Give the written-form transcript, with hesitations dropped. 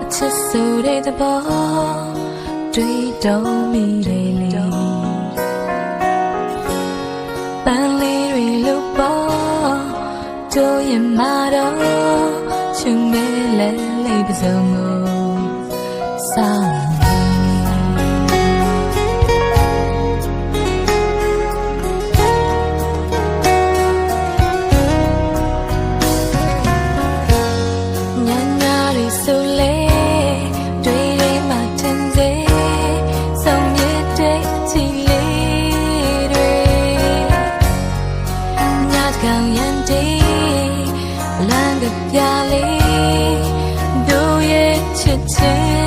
အချစ်ဆိုတဲ့သဘောတွေ့တော့မိတယ်လေပန်းလေးတွေလို့ပေါ်တို့ရင်မတော့ချွန်မဲလဲလေးပစုံကိုစောင့်ပြလေးတို့ရဲ့ချစ်ချင်း